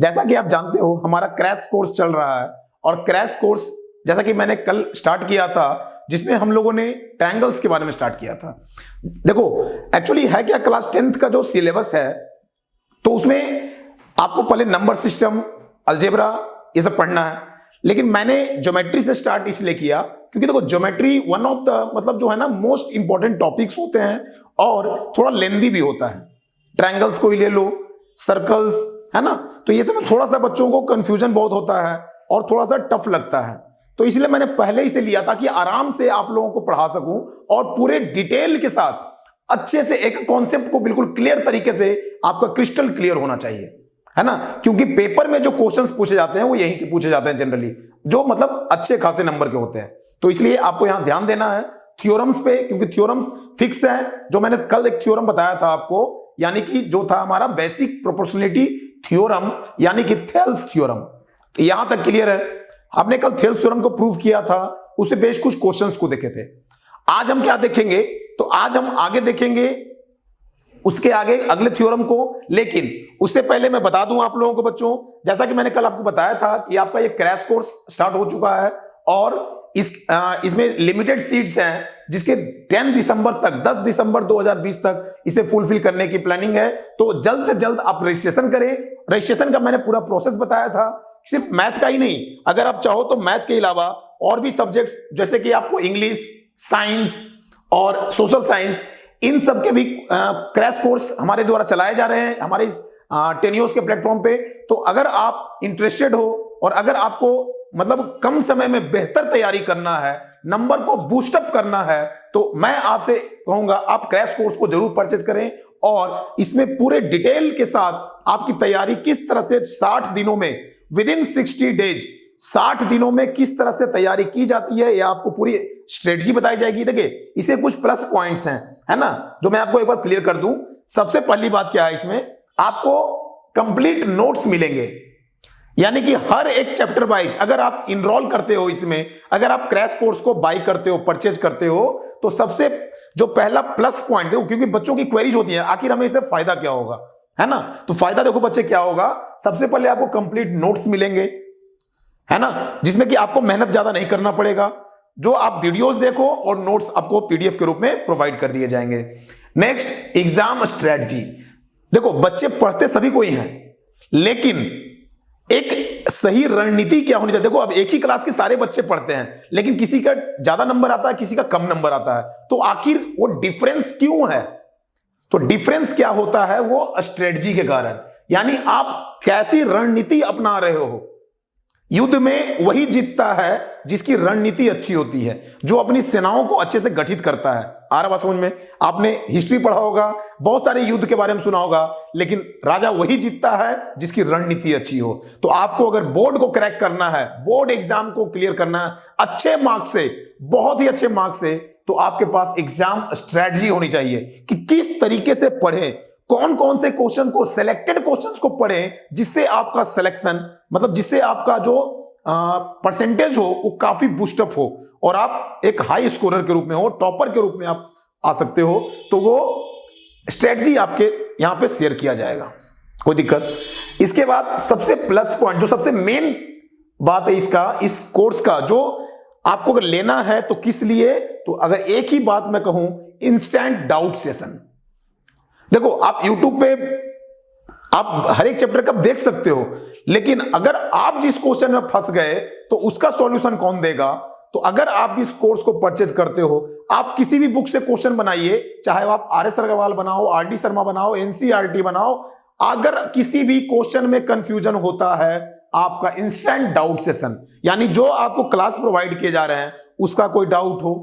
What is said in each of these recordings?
जैसा कि आप जानते हो हमारा क्रैश कोर्स चल रहा है, और क्रैश कोर्स जैसा कि मैंने कल स्टार्ट किया था, जिसमें हम लोगों ने ट्रायंगल्स के बारे में स्टार्ट किया था। देखो एक्चुअली है क्या, क्लास 10th का जो सिलेबस है तो उसमें आपको पहले नंबर सिस्टम, अलजेब्रा ये सब पढ़ना है, लेकिन मैंने ज्योमेट्री से स्टार्ट इसलिए किया क्योंकि देखो ज्योमेट्री वन ऑफ द मतलब जो है ना मोस्ट इंपॉर्टेंट टॉपिक्स होते हैं और थोड़ा लेंदी भी होता है। ट्रायंगल्स को ही ले लो, सर्कल्स, है ना, तो ये सब में थोड़ा सा बच्चों को कंफ्यूजन बहुत होता है और थोड़ा सा टफ लगता है, तो इसलिए मैंने पहले ही से लिया ताकि आराम से आप लोगों को पढ़ा सकूं और पूरे डिटेल के साथ अच्छे से एक कॉन्सेप्ट को बिल्कुल क्लियर तरीके से आपका क्रिस्टल क्लियर होना चाहिए, है ना, क्योंकि पेपर में जो क्वेश्चंस पूछे जाते हैं वो यहीं से पूछे जाते हैं जनरली, जो मतलब अच्छे खासे नंबर के होते हैं। तो इसलिए आपको यहां ध्यान देना है थ्योरम्स पे, क्योंकि थ्योरम्स फिक्स है। जो मैंने कल एक थ्योरम बताया था आपको, यानी कि जो था हमारा बेसिक प्रोपोर्शनलिटी थ्योरम, यानी कि थेल्स थ्योरम, यहां तक क्लियर है। हमने कल थेल्स थ्योरम को प्रूव किया था, उससे बेस कुछ क्वेश्चंस को देखे थे। आज हम क्या देखेंगे, तो आज हम आगे देखेंगे उसके आगे अगले थ्योरम को, लेकिन उससे पहले मैं बता दूं आप लोगों को बच्चों, जैसा कि मैंने कल आपको बताया था कि आपका ये क्रैश कोर्स स्टार्ट हो चुका है और इसमें लिमिटेड सीट्स हैं, जिसके 10 दिसंबर तक 10 दिसंबर 2020 तक इसे फुलफिल करने की प्लानिंग है। तो जल्द से जल्द आप रजिस्ट्रेशन करें। रजिस्ट्रेशन का मैंने पूरा प्रोसेस बताया था, सिर्फ मैथ का ही नहीं, अगर आप चाहो तो मैथ के अलावा और भी सब्जेक्ट्स जैसे कि आपको इंग्लिश, साइंस और सोशल साइंस, इन सब के भी क्रैश कोर्स हमारे द्वारा चलाए जा रहे हैं हमारे इस टेनियोस के प्लेटफॉर्म पे। तो अगर आप इंटरेस्टेड हो और अगर आपको मतलब कम समय में बेहतर तैयारी करना है, नंबर को बूस्टअप करना है, तो मैं आपसे कहूंगा आप क्रैश कोर्स को जरूर परचेज करें और इसमें पूरे डिटेल के साथ आपकी तैयारी किस तरह से 60 दिनों में, विद इन 60 डेज, 60 दिनों में किस तरह से तैयारी की जाती है, यह आपको पूरी स्ट्रेटजी बताई जाएगी। देखिए इसे कुछ प्लस पॉइंट्स हैं, है ना, जो मैं आपको एक बार क्लियर कर दूं। सबसे पहली बात क्या है, इसमें आपको कंप्लीट नोट्स मिलेंगे, यानी कि हर एक चैप्टर वाइज अगर आप इनरोल करते हो इसमें, अगर आप क्रैश कोर्स को बाय करते हो, परचेज करते हो, तो सबसे जो पहला प्लस पॉइंट देखो, क्योंकि बच्चों की क्वेरीज होती है आखिर हमें इससे फायदा क्या होगा, है ना, तो फायदा देखो बच्चे क्या होगा, सबसे पहले आपको कंप्लीट नोट्स मिलेंगे, है ना, जिसमें कि आपको मेहनत ज्यादा नहीं करना पड़ेगा। जो आप वीडियोस देखो और नोट्स आपको पीडीएफ के रूप में प्रोवाइड कर दिए जाएंगे। Next, exam strategy. देखो बच्चे पढ़ते सभी को ही हैं, लेकिन एक सही रणनीति क्या होनी चाहिए। देखो अब एक ही क्लास के सारे बच्चे पढ़ते हैं, लेकिन किसी का ज्यादा नंबर आता है, किसी का कम नंबर आता है, तो आखिर वो डिफरेंस क्यों है, तो डिफरेंस क्या होता है, वो स्ट्रेटजी के कारण, यानी आप कैसी रणनीति अपना रहे हो। युद्ध में वही जीतता है जिसकी रणनीति अच्छी होती है, जो अपनी सेनाओं को अच्छे से गठित करता है। आ रहा बात समझ में, आपने हिस्ट्री पढ़ा होगा, बहुत सारे युद्ध के बारे में सुना होगा, लेकिन राजा वही जीतता है जिसकी रणनीति अच्छी हो। तो आपको अगर बोर्ड को क्रैक करना है, बोर्ड एग्जाम को क्लियर करना है अच्छे मार्क्स से, बहुत ही अच्छे मार्क्स से, तो आपके पास एग्जाम स्ट्रेटजी होनी चाहिए कि किस तरीके से पढ़े, कौन कौन से क्वेश्चन को, सिलेक्टेड क्वेश्चंस को पढ़ें, जिससे आपका सिलेक्शन मतलब जिससे आपका जो परसेंटेज हो वो काफी बूस्टअप हो और आप एक हाई स्कोरर के रूप में हो, टॉपर के रूप में आप आ सकते हो। तो वो स्ट्रेटजी आपके यहां पे शेयर किया जाएगा, कोई दिक्कत। इसके बाद सबसे प्लस पॉइंट, जो सबसे मेन बात है इसका, इस कोर्स का, जो आपको अगर लेना है तो किस लिए, तो अगर एक ही बात मैं कहूं, इंस्टेंट डाउट सेशन। देखो आप YouTube पे आप हर एक चैप्टर का देख सकते हो, लेकिन अगर आप जिस क्वेश्चन में फंस गए तो उसका सॉल्यूशन कौन देगा। तो अगर आप इस कोर्स को परचेज करते हो, आप किसी भी बुक से क्वेश्चन बनाइए, चाहे आप RS अग्रवाल बनाओ, RD शर्मा बनाओ, NCERT बनाओ, अगर किसी भी क्वेश्चन में कंफ्यूजन होता है, आपका इंस्टेंट डाउट सेशन, यानी जो आपको क्लास प्रोवाइड किए जा रहे हैं उसका कोई डाउट हो,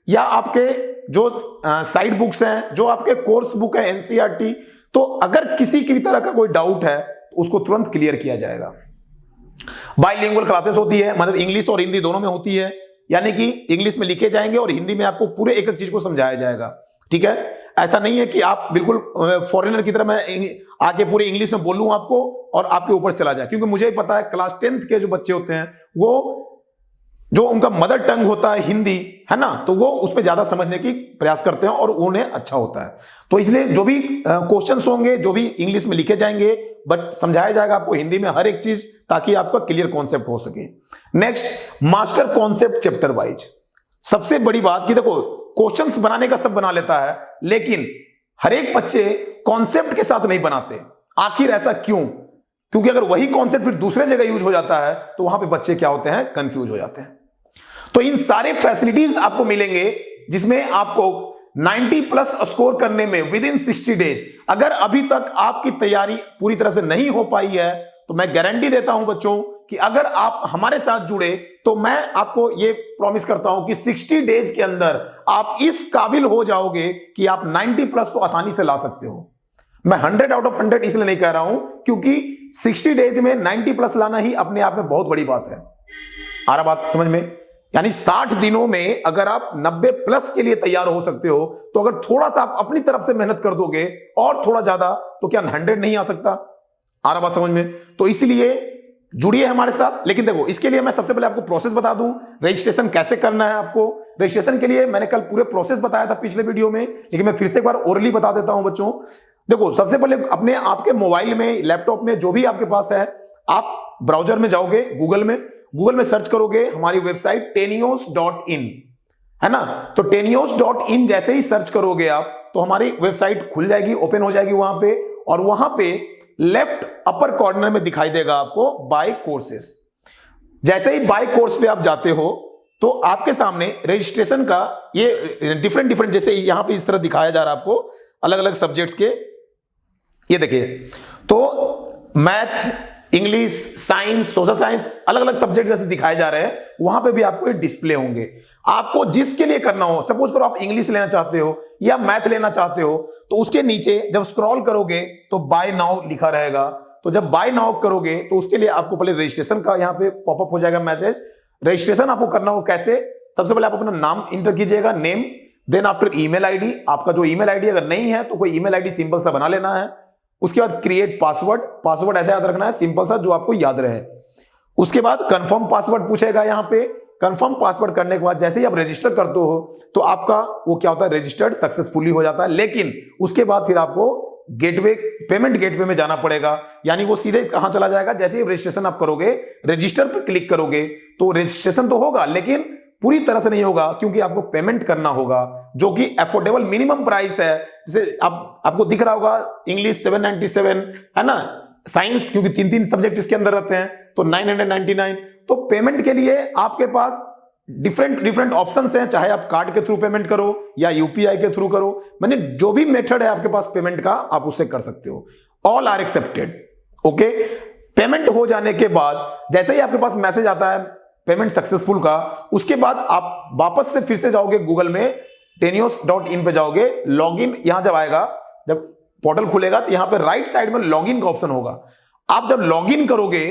या आपके जो साइड बुक्स हैं, जो आपके कोर्स बुक है NCERT, तो अगर किसी की भी तरह का कोई डाउट है तो उसको तुरंत क्लियर किया जाएगा। बाइलिंगुअल क्लासेस होती है, मतलब इंग्लिश और हिंदी दोनों में होती है, यानी कि इंग्लिश में लिखे जाएंगे और हिंदी में आपको पूरे एक एक चीज को समझाया जाएगा, ठीक है। ऐसा नहीं है कि आप बिल्कुल फॉरेनर की तरह मैं आके पूरे इंग्लिश में बोलूं आपको और आपके ऊपर चला जाए, क्योंकि मुझे पता है क्लास 10th के जो बच्चे होते हैं वो जो उनका मदर टंग होता है हिंदी, है ना, तो वो उसमें ज्यादा समझने की प्रयास करते हैं और उन्हें अच्छा होता है। तो इसलिए जो भी क्वेश्चंस होंगे, जो भी इंग्लिश में लिखे जाएंगे, बट समझाया जाएगा आपको हिंदी में हर एक चीज, ताकि आपका क्लियर कॉन्सेप्ट हो सके। Next, master concept chapter wise. सबसे बड़ी बात कि देखो, क्वेश्चंस बनाने का सब बना लेता है, लेकिन हर एक बच्चे कॉन्सेप्ट के साथ नहीं बनाते। आखिर ऐसा क्यों? क्योंकि अगर वही कॉन्सेप्ट फिर दूसरे जगह यूज हो जाता है तो वहां पे बच्चे क्या होते हैं, कंफ्यूज हो जाते हैं। तो इन सारे फैसिलिटीज आपको मिलेंगे, जिसमें आपको 90 प्लस स्कोर करने में विद इन 60 डेज। अगर अभी तक आपकी तैयारी पूरी तरह से नहीं हो पाई है तो मैं गारंटी देता हूं बच्चों कि अगर आप हमारे साथ जुड़े तो मैं आपको ये प्रॉमिस करता हूं कि 60 डेज के अंदर आप इस काबिल हो जाओगे कि आप 90 प्लस तो आसानी से ला सकते हो। मैं 100 आउट ऑफ 100 इसलिए नहीं कह रहा हूं क्योंकि 60 डेज में 90 प्लस लाना ही अपने आप में बहुत बड़ी बात है। आ रहा बात समझ में? यानी 60 दिनों में अगर आप 90 प्लस के लिए तैयार हो सकते हो, तो अगर थोड़ा सा आप अपनी तरफ से मेहनत कर दोगे और थोड़ा ज्यादा, तो क्या 100 नहीं आ सकता? आ रहा बात समझ में? तो इसलिए जुड़िए हमारे साथ। लेकिन देखो, इसके लिए मैं सबसे पहले आपको प्रोसेस बता दूं, रजिस्ट्रेशन कैसे करना है आपको। रजिस्ट्रेशन के लिए मैंने कल पूरे प्रोसेस बताया था पिछले वीडियो में, लेकिन मैं फिर से एक बार ओरली बता देता हूं बच्चों। देखो, सबसे पहले अपने आपके मोबाइल में, लैपटॉप में, जो भी आपके पास है, आप ब्राउजर में जाओगे, गूगल में सर्च करोगे हमारी वेबसाइट tenios.in, है ना। तो tenios.in जैसे ही सर्च करोगे आप, तो हमारी वेबसाइट खुल जाएगी, ओपन हो जाएगी वहां पे, और वहां पे लेफ्ट अपर कॉर्नर में दिखाई देगा आपको बाय कोर्सेस। जैसे ही बाय कोर्स पे आप जाते हो तो आपके सामने रजिस्ट्रेशन का ये डिफरेंट जैसे यहां पे इस तरह दिखाया जा रहा है आपको, अलग अलग सब्जेक्ट्स के। ये देखिए, तो math, English, science, social science, अलग अलग सब्जेक्ट जैसे दिखाए जा रहे हैं, वहां पे भी आपको ये डिस्प्ले होंगे। आपको जिसके लिए करना हो, सपोज करो आप इंग्लिश लेना चाहते हो या मैथ लेना चाहते हो, तो उसके नीचे जब स्क्रॉल करोगे तो बाय नाउ लिखा रहेगा। तो जब बाय नाउ करोगे तो उसके लिए आपको पहले रजिस्ट्रेशन का यहाँ पे पॉपअप हो जाएगा मैसेज। रजिस्ट्रेशन आपको करना हो कैसे? सबसे पहले आप अपना नाम इंटर कीजिएगा, name, then after email ID. आपका जो ईमेल आईडी अगर नहीं है तो कोई ईमेल आईडी सिंपल सा बना लेना है। उसके बाद क्रिएट पासवर्ड ऐसे याद रखना है, सिंपल सा, जो आपको याद रहे। उसके बाद कंफर्म पासवर्ड पूछेगा यहाँ पे। कंफर्म पासवर्ड करने के बाद जैसे ही आप रजिस्टर करते हो तो आपका वो क्या होता है, रजिस्टर्ड सक्सेसफुली हो जाता है। लेकिन उसके बाद फिर आपको गेटवे, पेमेंट गेटवे में जाना पड़ेगा। यानी वो सीधे कहां चला जाएगा, जैसे ही रजिस्ट्रेशन आप करोगे, रजिस्टर पर क्लिक करोगे तो रजिस्ट्रेशन तो होगा, लेकिन पूरी तरह से नहीं होगा, क्योंकि आपको पेमेंट करना होगा, जो कि अफोर्डेबल मिनिमम प्राइस है। जैसे आपको दिख रहा होगा, इंग्लिश 797, है ना, साइंस क्योंकि 3 सब्जेक्ट इसके अंदर रहते हैं तो 999। तो पेमेंट के लिए आपके पास डिफरेंट ऑप्शंस हैं, चाहे आप कार्ड के थ्रू पेमेंट करो या यूपीआई के थ्रू करो, मैंने जो भी मेथड है आपके पास पेमेंट का, आप उससे कर सकते हो। All are accepted. Okay, payment हो जाने के बाद जैसे ही आपके पास मैसेज आता है पेमेंट सक्सेसफुल का, उसके बाद आप वापस से फिर से जाओगे गूगल में, tenios.in पे जाओगे, लॉगिन, यहां जब आएगा, जब पोर्टल खुलेगा तो यहां पे राइट साइड में लॉगिन का ऑप्शन होगा। आप जब लॉगिन करोगे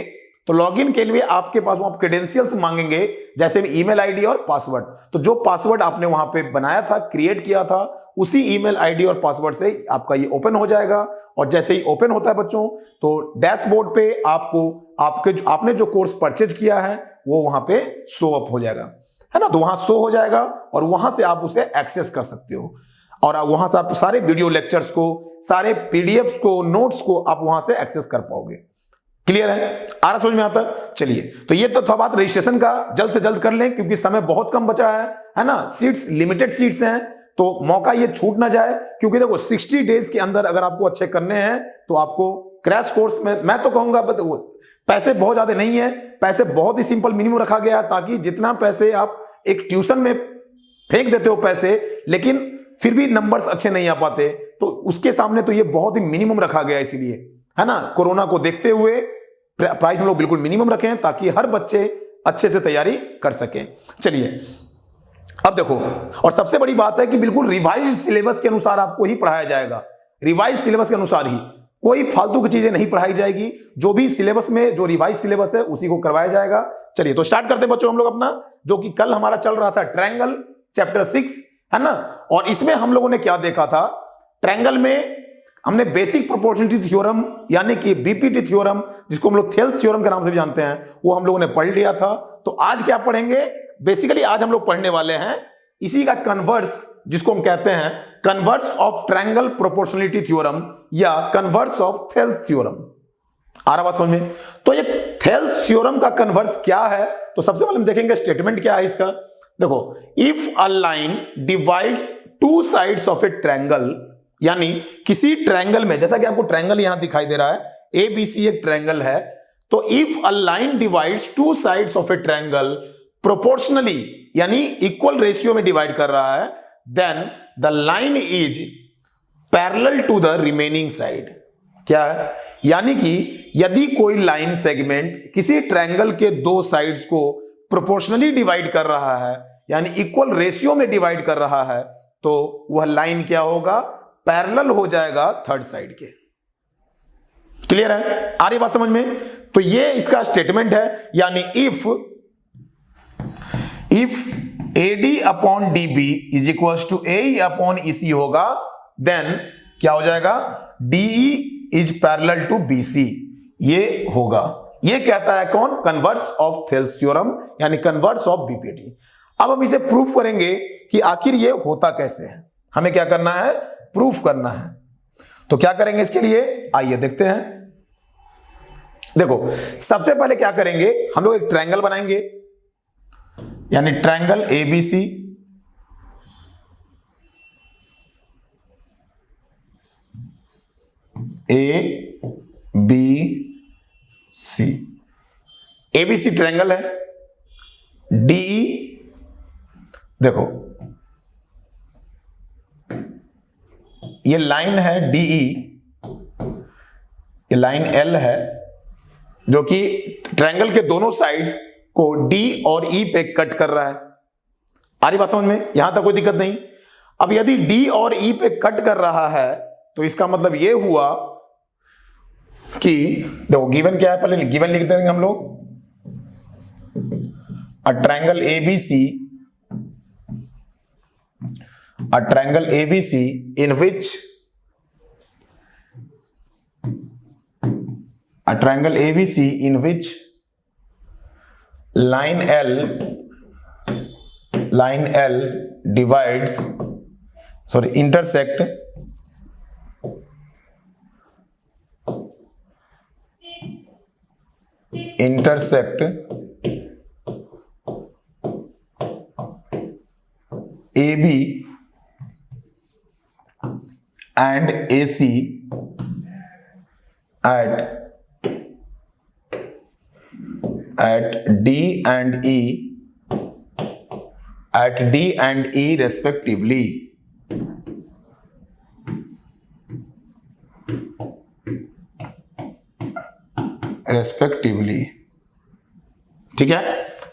तो लॉगिन के लिए आपके पास वहां क्रेडेंशियल्स मांगेंगे, जैसे ईमेल आईडी और पासवर्ड। तो जो पासवर्ड आपने वहां पे बनाया था, क्रिएट किया था, उसी ईमेल आईडी और पासवर्ड से आपका ये ओपन हो जाएगा। और जैसे ही ओपन होता है बच्चों, तो डैशबोर्ड पे आपको आपने जो कोर्स परचेज किया है वो वहां पे शो अप हो जाएगा, है ना। तो वहां शो हो जाएगा और वहां से आप उसे एक्सेस कर सकते हो, और वहां से आप सारे वीडियो लेक्चर्स को, सारे पीडीएफ को, नोट्स को आप वहां से एक्सेस कर पाओगे। क्लियर है? आ रहा समझ में आता? चलिए, तो ये तो था बात रजिस्ट्रेशन का। जल्द से जल्द कर लें क्योंकि समय बहुत कम बचा है ना। सीट्स, लिमिटेड सीट्स हैं, तो मौका ये छूट ना जाए। क्योंकि देखो, 60 डेज के अंदर अगर आपको अच्छे करने हैं तो आपको क्रैश कोर्स में, मैं तो कहूंगा पैसे बहुत ज्यादा नहीं है, पैसे बहुत ही सिंपल मिनिमम रखा गया है, ताकि जितना पैसे आप एक ट्यूशन में फेंक देते हो पैसे, लेकिन फिर भी नंबर्स अच्छे नहीं आ पाते, तो उसके सामने तो ये बहुत ही मिनिमम रखा गया है, इसीलिए, है ना। कोरोना को देखते हुए प्राइस हम लोग बिल्कुल मिनिमम रखें, ताकि हर बच्चे अच्छे से तैयारी कर सके। चलिए, अब देखो, और सबसे बड़ी बात है कि बिल्कुल रिवाइज सिलेबस के अनुसार आपको ही पढ़ाया जाएगा। रिवाइज सिलेबस के अनुसार ही, कोई फालतू की चीजें नहीं पढ़ाई जाएगी। जो भी सिलेबस में जो रिवाइज सिलेबस है उसी को करवाया जाएगा। चलिए, तो स्टार्ट करते हैं बच्चों हम लोग अपना, जो कि कल हमारा चल रहा था ट्रायंगल चैप्टर 6, है ना। और इसमें हम लोगों ने क्या देखा था, ट्रायंगल में हमने बेसिक प्रोपोर्शनलिटी थ्योरम, यानी कि बीपीटी थ्योरम, जिसको हम लोग थेल्स थ्योरम के नाम से भी जानते हैं, वो हम लोगों ने पढ़ लिया था। तो आज क्या पढ़ेंगे, बेसिकली आज हम लोग पढ़ने वाले हैं इसी का कन्वर्स, जिसको हम कहते हैं converse of triangle proportionality theorem या कन्वर्स ऑफ थेल्स थ्योरम। आ रहा बात समझ में? तो ये थेल्स थ्योरम का कन्वर्स क्या है, तो सबसे पहले हम देखेंगे स्टेटमेंट क्या है इसका। देखो, if a line divides two sides of a triangle, यानी किसी ट्रायंगल में, जैसा कि आपको ट्रायंगल यहां दिखाई दे रहा है, ए बी सी एक ट्रायंगल है, तो if a line divides two sides of a triangle proportionally, यानी इक्वल रेशियो में डिवाइड कर रहा है, then the line is parallel to the remaining side. क्या है? यानी कि यदि कोई लाइन सेगमेंट किसी ट्रायंगल के दो साइड्स को प्रोपोर्शनली डिवाइड कर रहा है, यानी इक्वल रेशियो में डिवाइड कर रहा है, तो वह लाइन क्या होगा? पैरेलल हो जाएगा थर्ड साइड के। क्लियर है? आ रही बात समझ में? तो ये इसका स्टेटमेंट है, यानी if AD upon DB is equal to AE upon EC होगा, देन क्या हो जाएगा? DE is parallel to BC, ये होगा। ये कहता है कौन? कन्वर्स ऑफ थेल्स थ्योरम, यानी कन्वर्स ऑफ BPT। अब हम इसे प्रूफ करेंगे कि आखिर ये होता कैसे है। हमें क्या करना है? प्रूफ करना है। तो क्या करेंगे इसके लिए? आइए देखते हैं। देखो, सबसे पहले क्या करेंगे, हम लोग एक ट्रायंगल बनाएंगे, यानी ट्रायंगल ABC, ABC ट्रायंगल है। DE, देखो ये लाइन है DE, ये लाइन L है, जो कि ट्रायंगल के दोनों साइड्स को D और E पे कट कर रहा है। आ रही बात समझ में? यहां तक कोई दिक्कत नहीं। अब यदि D और E पे कट कर रहा है, तो इसका मतलब यह हुआ कि देखो गिवन क्या है, पहले गिवन लिख देंगे हम लोग। A triangle ABC in which line L divides, intersect AB and AC at D and E respectively. ठीक है?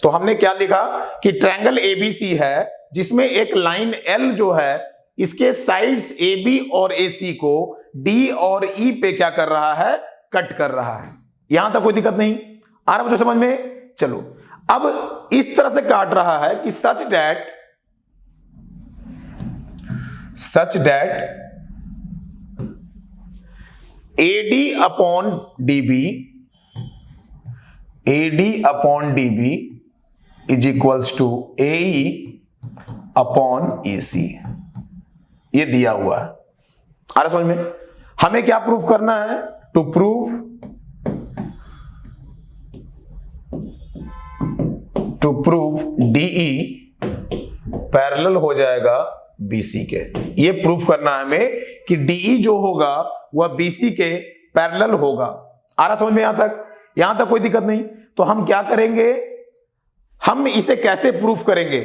तो हमने क्या लिखा कि ट्रायंगल ABC है, जिसमें एक लाइन L जो है इसके साइड्स AB और AC को D और E पे क्या कर रहा है? कट कर रहा है। यहां तक कोई दिक्कत नहीं आ रहा मुझे समझ में? चलो, अब इस तरह से काट रहा है कि such that AD upon DB is equals to AE upon EC। ये दिया हुआ है। आ रहा समझ में? हमें क्या प्रूफ करना है? टू प्रूव DE पैरेलल हो जाएगा BC के। ये प्रूफ करना है हमें कि DE जो होगा वह BC के पैरेलल होगा। आ रहा समझ में? यहां तक कोई दिक्कत नहीं। तो हम क्या करेंगे, हम इसे कैसे प्रूफ करेंगे?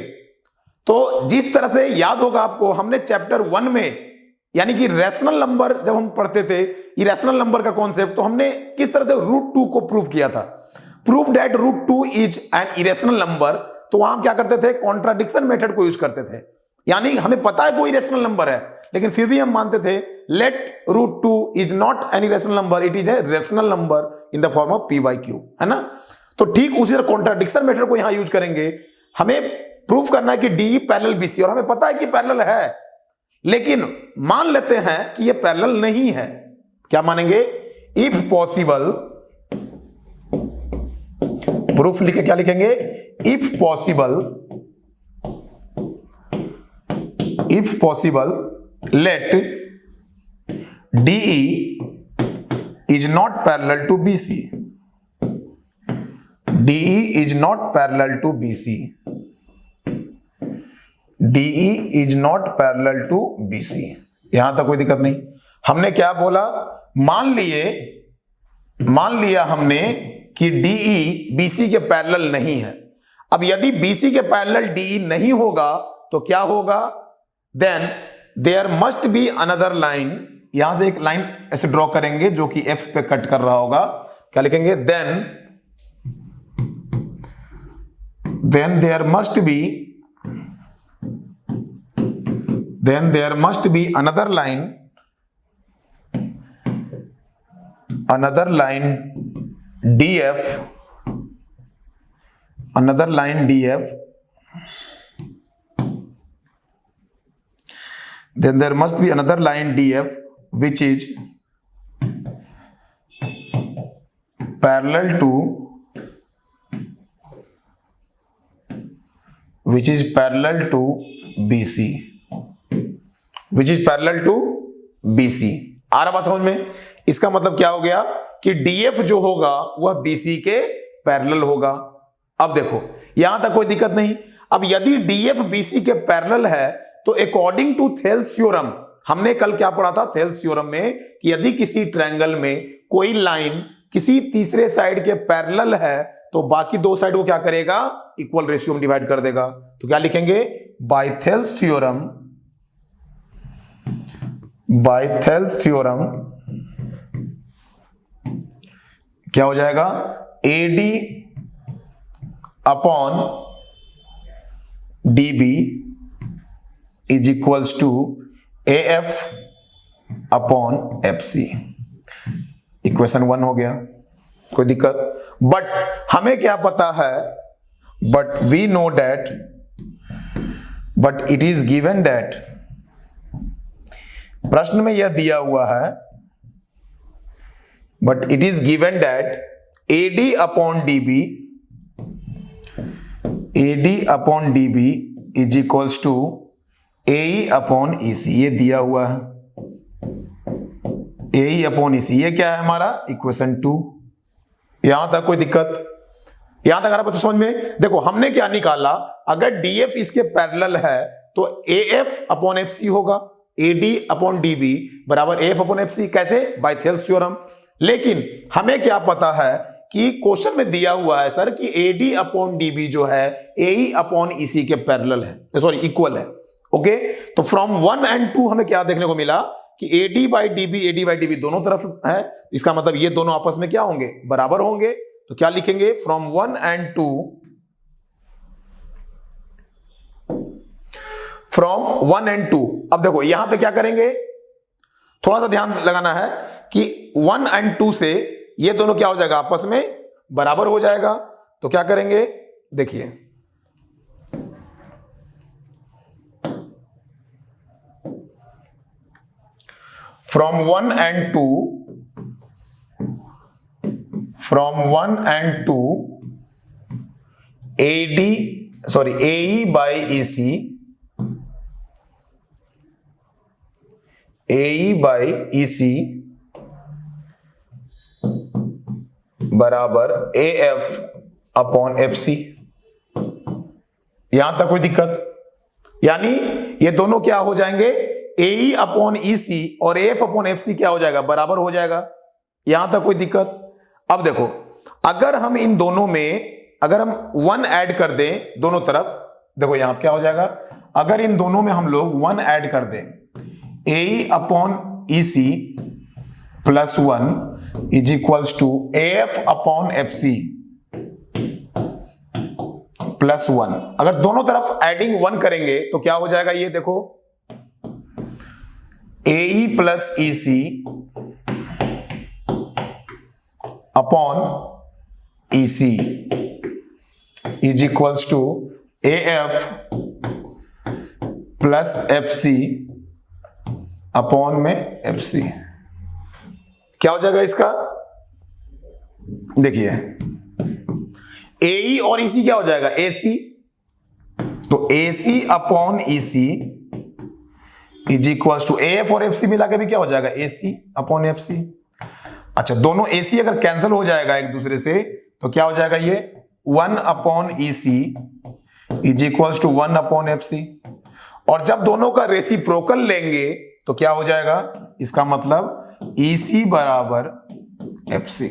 तो जिस तरह से याद होगा आपको, हमने चैप्टर 1 में, यानी कि रैशनल नंबर जब हम पढ़ते थे, इरेशनल नंबर का कॉन्सेप्ट, तो हमने किस तरह से √2 को प्रूव किया था। Prove that √2 is an irrational number. तो वहां हम क्या करते थे? कॉन्ट्राडिक्शन मेथड को यूज करते थे। यानी हमें पता है कोई इरेशनल नंबर है, लेकिन फिर भी हम मानते थे let √2 is not an irrational number, it is a rational number in the form of p/q, है ना? तो ठीक उसी तरह कॉन्ट्राडिक्शन मेथड को यहां यूज करेंगे। हमें प्रूफ करना है कि DE पैरेलल BC, और हमें पता है कि पैरेलल है, लेकिन मान लेते हैं कि ये पैरेलल नहीं है। क्या मानेंगे? इफ पॉसिबल, प्रूफ लिखे क्या लिखेंगे? If possible if possible let DE is not parallel to BC. DE is not parallel to BC. DE is not parallel to BC. यहां तक कोई दिक्कत नहीं। हमने क्या बोला, मान लिया हमने कि DE BC के पैरेलल नहीं है। अब यदि BC के पैरेलल DE नहीं होगा तो क्या होगा, then there must be another line. यहां से एक लाइन ऐसे ड्रॉ करेंगे जो कि F पे कट कर रहा होगा। क्या लिखेंगे, then there must be another line DF, then there must be another line DF which is parallel to BC, आ रहा बात समझ में। इसका मतलब क्या हो गया कि DF जो होगा वह BC के पैरेलल होगा। अब देखो यहां तक कोई दिक्कत नहीं। अब यदि DF BC के पैरेलल है तो अकॉर्डिंग टू थेल्स थ्योरम, हमने कल क्या पढ़ा था थेल्स थ्योरम में, कि यदि किसी ट्रायंगल में कोई लाइन किसी तीसरे साइड के पैरेलल है तो बाकी दो साइड को क्या करेगा, इक्वल रेशियो में डिवाइड कर देगा। तो क्या लिखेंगे, बाय थेल्स थ्योरम क्या हो जाएगा, AD upon DB is equals to AF upon FC। Equation 1 हो गया, कोई दिक्कत। बट हमें क्या पता है, but we know that, but it is given that, प्रश्न में यह दिया हुआ है, but it is given that AD upon DB is equals to AE upon EC। ये दिया हुआ है AE अपॉन EC। ये क्या है हमारा, इक्वेशन 2। यहां तक कोई दिक्कत, यहां तक आ रहा बच्चों समझ में। देखो हमने क्या निकाला, अगर DF इसके पैरेलल है तो AF अपॉन FC होगा, AD अपॉन DB बराबर AF अपॉन FC। कैसे, बाय थेल्स थ्योरम। लेकिन हमें क्या पता है कि क्वेश्चन में दिया हुआ है सर कि AD अपॉन DB जो है AE अपॉन EC के पैरेलल है, सॉरी इक्वल है। ओके, तो फ्रॉम 1 and 2 हमें क्या देखने को मिला कि AD बाई DB दोनों तरफ है। इसका मतलब ये दोनों आपस में क्या होंगे, बराबर होंगे। तो क्या लिखेंगे, फ्रॉम 1 and 2, फ्रॉम 1 and 2। अब देखो यहां पे क्या करेंगे, थोड़ा सा ध्यान लगाना है कि 1 and 2 से ये दोनों क्या हो जाएगा, आपस में बराबर हो जाएगा। तो क्या करेंगे, देखिए from 1 and 2 AE by EC बराबर AF अपॉन FC। यहां तक कोई दिक्कत, यानी ये दोनों क्या हो जाएंगे, AE अपॉन EC और AF अपॉन FC क्या हो जाएगा, बराबर हो जाएगा। यहां तक कोई दिक्कत। अब देखो अगर हम इन दोनों में अगर हम 1 ऐड कर दें दोनों तरफ, देखो यहां क्या हो जाएगा, अगर इन दोनों में हम लोग 1 ऐड कर दें, AE upon EC plus 1 is equals to AF upon FC plus 1। अगर दोनों तरफ एडिंग 1 करेंगे तो क्या हो जाएगा, ये देखो AE plus EC upon EC is equals to AF plus FC upon में FC। क्या हो जाएगा इसका, देखिए AE और EC क्या हो जाएगा, AC। तो AC upon EC is equal to AF और FC मिला के भी क्या हो जाएगा AC अपॉन FC। अच्छा, दोनों AC अगर कैंसिल हो जाएगा एक दूसरे से तो क्या हो जाएगा, ये 1 upon EC is equal to 1 upon FC। और जब दोनों का रेसिप्रोकल लेंगे तो क्या हो जाएगा, इसका मतलब EC बराबर FC,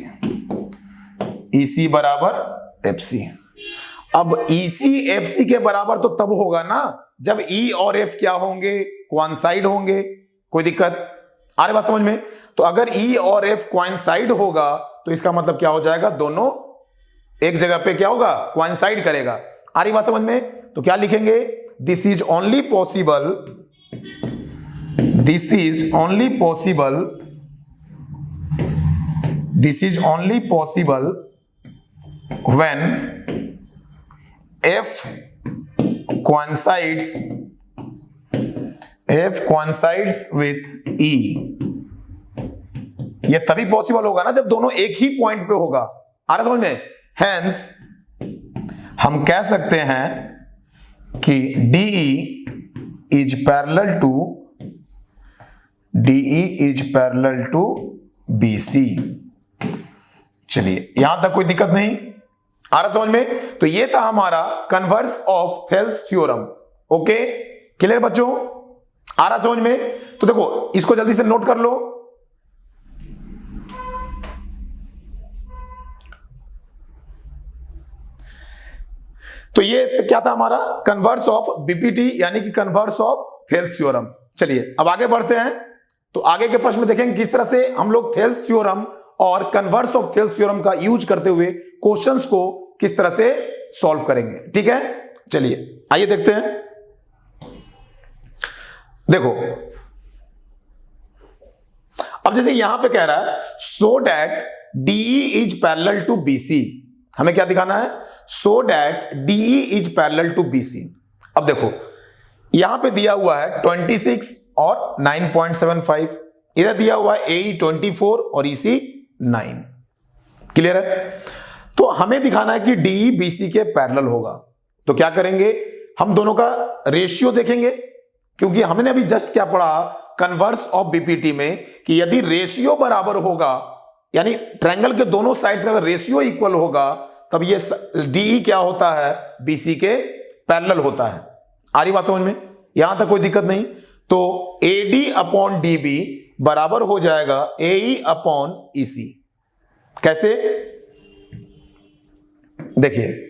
EC बराबर FC। अब EC FC के बराबर तो तब होगा ना जब E और F क्या होंगे, क्वांसाइड होंगे। कोई दिक्कत आ रही बात समझ में? तो अगर E और F क्वांसाइड होगा तो इसका मतलब क्या हो जाएगा, दोनों एक जगह पे क्या होगा, क्वांसाइड करेगा। आ रही बात समझ में? तो क्या लिखेंगे, this is only possible, this is only possible, this is only possible when F coincides with E। ये तभी पॉसिबल होगा ना जब दोनों एक ही पॉइंट पे होगा। आ रहा समझ में? Hence हम कह सकते हैं कि DE is parallel to BC। चलिए, यहां तक कोई दिक्कत नहीं? आ रहा समझ में? तो ये था हमारा converse of Thales theorem. Okay, clear बच्चों? आ रहा समझ में? तो देखो, इसको जल्दी से नोट कर लो। तो ये क्या था हमारा, कन्वर्स ऑफ BPT यानी कि कन्वर्स ऑफ थेल्स थ्योरम। चलिए अब आगे बढ़ते हैं। तो आगे के प्रश्न में देखेंगे किस तरह से हम लोग थेल्स थ्योरम और कन्वर्स ऑफ थेल्स थ्योरम का यूज करते हुए क्वेश्चंस को किस तरह से सॉल्व करेंगे। ठीक है, चलिए आइए देखते हैं। देखो, अब जैसे यहां पे कह रहा है so that DE is parallel to BC। हमें क्या दिखाना है, so that DE is parallel to BC। अब देखो, यहां पे दिया हुआ है 26 और 9.75, इधर दिया हुआ है AE 24 और EC 9। क्लियर है? तो हमें दिखाना है कि DE BC के पैरेलल होगा। तो क्या करेंगे, हम दोनों का रेशियो देखेंगे, क्योंकि हमने अभी जस्ट क्या पढ़ा कन्वर्स ऑफ BPT में कि यदि रेशियो बराबर होगा, यानी ट्रायंगल के दोनों साइड्स का अगर रेशियो इक्वल होगा तब ये DE क्या होता है, BC के पैरेलल होता है। आ रही बात समझ में? यहां तक कोई दिक्कत नहीं। तो AD अपॉन DB बराबर हो जाएगा AE अपॉन EC। कैसे, देखिए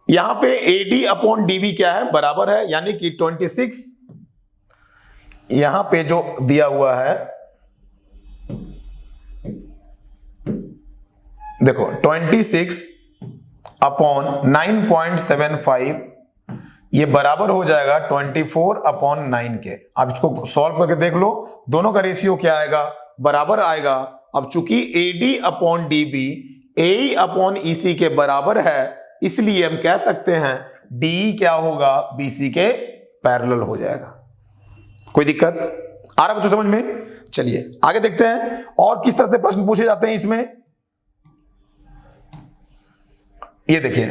यहां पे AD अपॉन DB क्या है, बराबर है, यानी कि 26 यहां पे जो दिया हुआ है, देखो 26 अपॉन 9.75 ये बराबर हो जाएगा 24 अपॉन 9 के। अब इसको सॉल्व करके देख लो, दोनों का रेशियो क्या आएगा, बराबर आएगा। अब चूंकि AD upon DB AE upon EC के बराबर है, इसलिए हम कह सकते हैं DE क्या होगा, BC के पैरेलल हो जाएगा। कोई दिक्कत आ रहा बच्चों समझ में? चलिए आगे देखते हैं और किस तरह से प्रश्न पूछे जाते हैं इसमें। ये देखिए,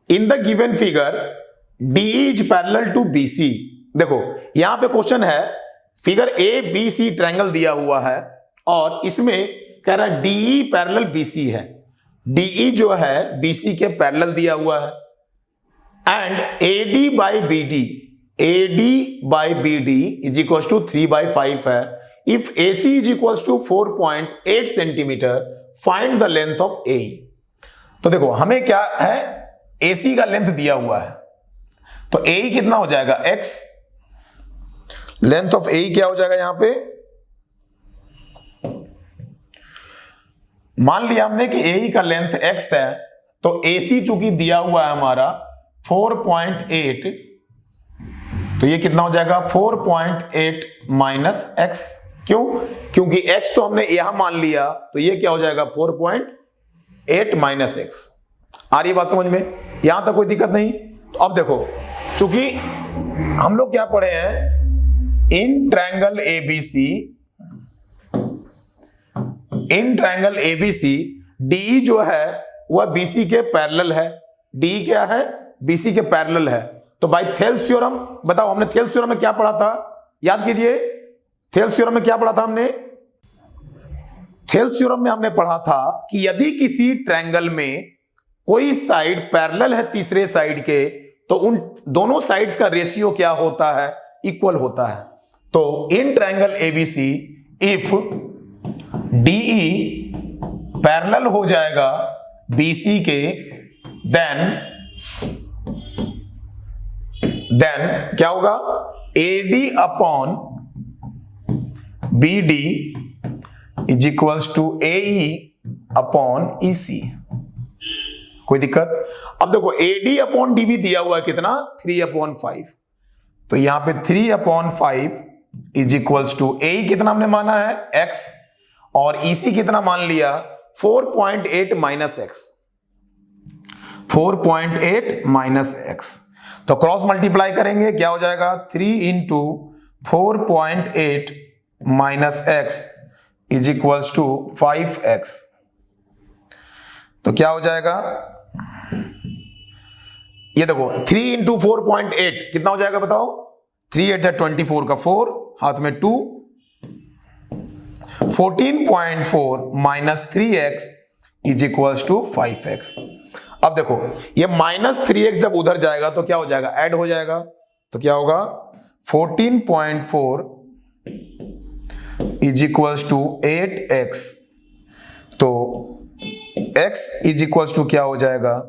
in the given figure DE is parallel to BC। देखो यहां पे क्वेश्चन है, फिगर ABC ट्रायंगल दिया हुआ है और इसमें कह रहा है DE पैरेलल BC है। DE जो है BC के पैरेलल दिया हुआ है and AD by BD is equal to 3/5 है। If AC is equal to 4.8 centimetre find the length of AE। तो देखो हमें क्या है, AC का लेंथ दिया हुआ है, तो AE कितना हो जाएगा, X। लेंथ ऑफ AE क्या हो जाएगा, यहां पे मान लिया हमने कि AE का लेंथ X है, तो AC चूंकि दिया हुआ है हमारा 4.8, तो ये कितना हो जाएगा 4.8 माइनस X। क्यों? क्योंकि X तो हमने यहां मान लिया, तो ये क्या हो जाएगा 4.8 माइनस X। आ रही बात समझ में? यहां तक कोई दिक्कत नहीं। तो अब देखो, चूंकि हम लोग क्या पढ़े हैं, इन ट्रायंगल ABC DE जो है वह BC के पैरेलल है। DE क्या है, BC के पैरेलल है। तो बाय थेल्स थ्योरम, बताओ हमने थेल्स थ्योरम में क्या पढ़ा था, याद कीजिए। थेल्स थ्योरम में क्या पढ़ा था हमने? थेल्स थ्योरम में हमने पढ़ा था कि यदि किसी ट्रायंगल में कोई साइड पैरेलल है तीसरे साइड के, तो उन दोनों साइड्स का रेशियो क्या होता है? इक्वल होता है। तो in triangle ABC if DE parallel हो जाएगा बीसी के, देन क्या होगा? AD upon BD is equals to AE upon EC. कोई दिक्कत? अब देखो एडी अपॉन डीवी दिया हुआ है कितना? 3/5। तो यहां पे 3/5 इज इक्वल्स टू ए कितना हमने माना है? x, और ईसी कितना मान लिया? 4.8 माइनस एक्स, 4.8 माइनस एक्स। तो क्रॉस मल्टीप्लाई करेंगे, क्या हो जाएगा? 3 into 4.8 minus x is equals to 5x। तो क्या हो जाएगा? ये देखो 3 इंटू 4.8 कितना हो जाएगा बताओ? 3 8 24 का 4, हाथ में 2, 14.4 minus 3x is equals to 5x। अब देखो ये माइनस 3x जब उधर जाएगा तो क्या हो जाएगा? ऐड हो जाएगा। तो क्या होगा? 14.4 इज इक्वल्स टू 8x। तो x इज इक्वल्स टू क्या हो जाएगा?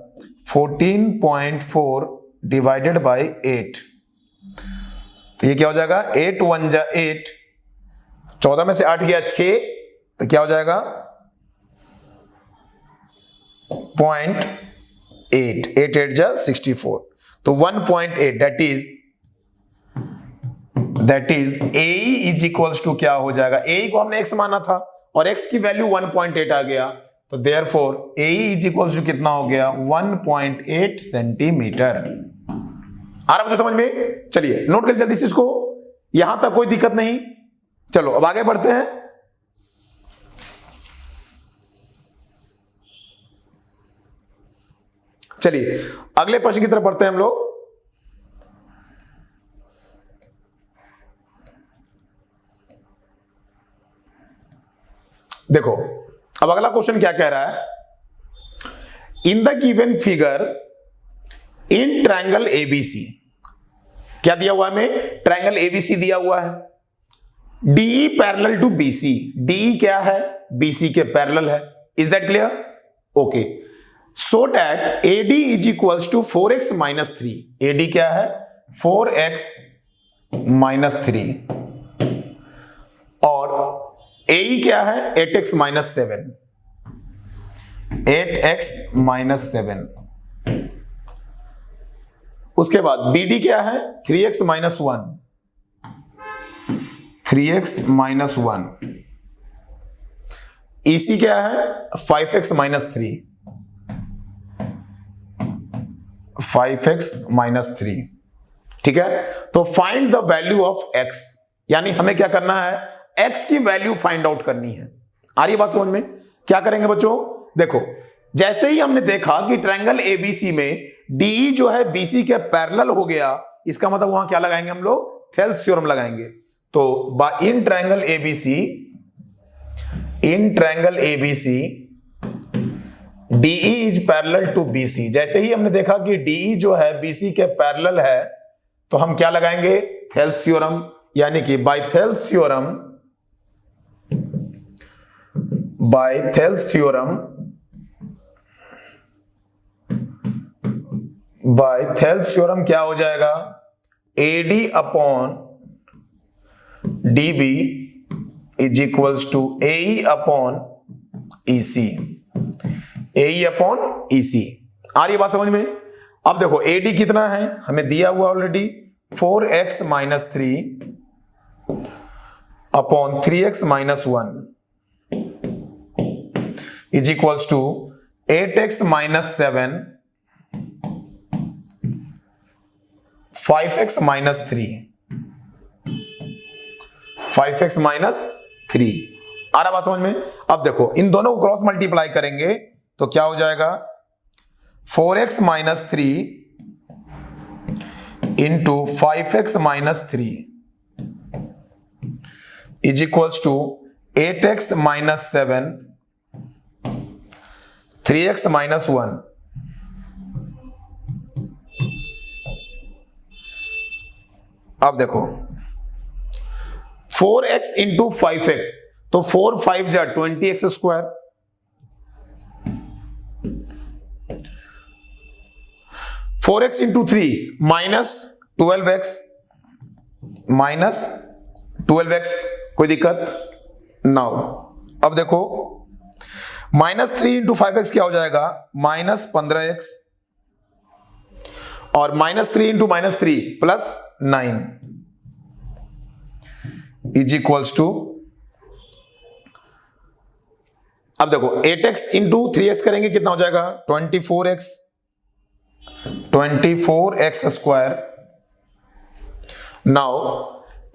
14.4 डिवाइडेड बाई 8। ये क्या हो जाएगा? 8 1 जा 8, 14 में से 8 गया 6, तो क्या हो जाएगा? 0.8, 8 8 जा 64। तो 1.8 that is AE is equals to क्या हो जाएगा? AE को हमने x माना था और x की वैल्यू 1.8 आ गया, तो therefore AE is equals to कितना हो गया? 1.8 सेंटीमीटर। आ रहा मुझे समझ में? चलिए नोट कर जल्दी से इसको, यहां तक कोई दिक्कत नहीं। चलो अब आगे बढ़ते हैं। चलिए अगले प्रश्न की तरफ बढ़ते हैं हम लोग। देखो अब अगला क्वेश्चन क्या कह रहा है? In the given figure in triangle ABC, क्या दिया हुआ है हमें? ट्रायंगल एबीसी दिया हुआ है, DE parallel to BC. DE क्या है? बीसी के पैरेलल है। Is that clear? Okay. So that AD is equals to 4x minus 3। AD क्या है? 4x minus 3। और AE क्या है? 8x minus 7, 8x minus 7। उसके बाद BD क्या है? 3x minus 1, 3x minus 1। EC क्या है? 5x minus 3, 5x minus 3। ठीक है, तो find the value of x, यानी हमें क्या करना है? x की वैल्यू फाइंड आउट करनी है। आ रही बात समझ में? क्या करेंगे बच्चों? देखो जैसे ही हमने देखा कि ट्रायंगल एबीसी में DE जो है BC के पैरेलल हो गया, इसका मतलब वहां क्या लगाएंगे हम लोग? थेल्स थ्योरम लगाएंगे। तो in triangle ABC DE is parallel to BC। जैसे ही हमने देखा कि DE जो है BC के पैरेलल है, तो हम क्या लगाएंगे? थेल्स थ्योरम, यानी कि बाय थेल्स थ्योरम क्या हो जाएगा? AD upon DB is equals to AE upon EC, AE upon EC। आ रही बात समझ में? अब देखो AD कितना है? हमें दिया हुआ already 4x minus 3 upon 3x minus 1 is equals to 8x minus 7, 5x minus 3, 5x minus 3। आ रहा बात समझ में? अब देखो इन दोनों को क्रॉस मल्टीप्लाई करेंगे तो क्या हो जाएगा? 4x minus 3 into 5x minus 3 is equals to 8x minus 7 3x minus 1। अब देखो 4x इंटू 5x, तो 4 5 जा 20x square, 4x into 3 minus 12x, कोई दिक्कत नाउ। अब देखो माइनस 3 इंटू 5x क्या हो जाएगा, माइनस 15x, और minus 3 into minus 3 plus 9 is equals to, अब देखो 8x इंटू 3x करेंगे कितना हो जाएगा, 24x square. Now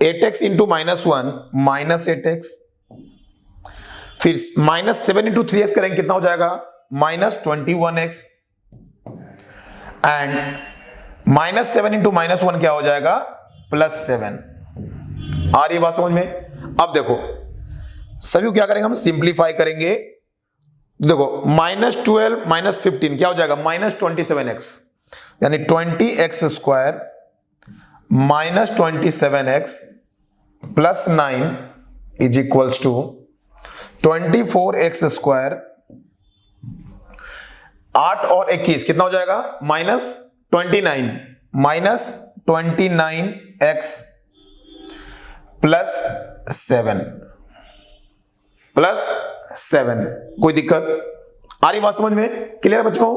8x into minus 1 minus 8x, फिर माइनस 7 इंटू 3x करेंगे कितना हो जाएगा, minus 21x, and minus 7 into minus 1 क्या हो जाएगा, प्लस 7। आ रही बात समझ में। अब देखो सभी को क्या करेंगे, हम सिंप्लीफाई करेंगे। देखो माइनस 12 माइनस 15 क्या हो जाएगा, माइनस 27x, यानी 20x square minus 27x plus 9 is equals to 24x square, 8 और 21 कितना हो जाएगा, माइनस 29 माइनस 29x प्लस 7। कोई दिक्कत आ रही बात समझ में, क्लियर है बच्चों।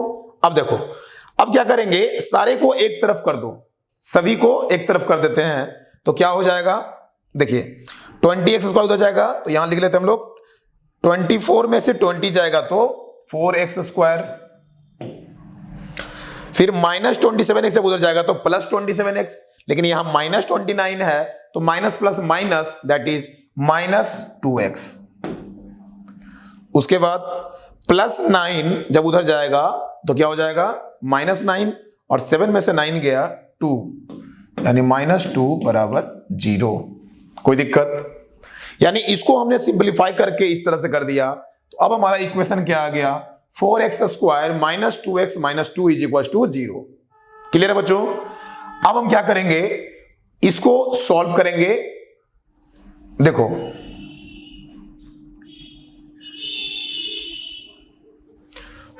अब देखो अब क्या करेंगे, सारे को एक तरफ कर दो, सभी को एक तरफ कर देते हैं, तो क्या हो जाएगा, देखिए 20x स्क्वायर हो जाएगा, तो यहां लिख लेते हैं हम लोग, 24 में से 20 जाएगा तो 4x स्क्वायर, फिर माइनस 27x जब उधर जाएगा तो प्लस 27x, लेकिन यहां माइनस 29 है तो minus plus minus that is minus 2x। उसके बाद प्लस 9 जब उधर जाएगा तो क्या हो जाएगा, माइनस 9, और 7 में से 9 गया 2, यानी माइनस 2 बराबर 0। कोई दिक्कत, यानी इसको हमने सिंपलीफाई करके इस तरह से कर दिया, तो अब हमारा इक्वेशन क्या आ गया, 4x square minus 2x minus 2 is equal to 0। Clear है बच्चों। अब हम क्या करेंगे, इसको सॉल्व करेंगे। देखो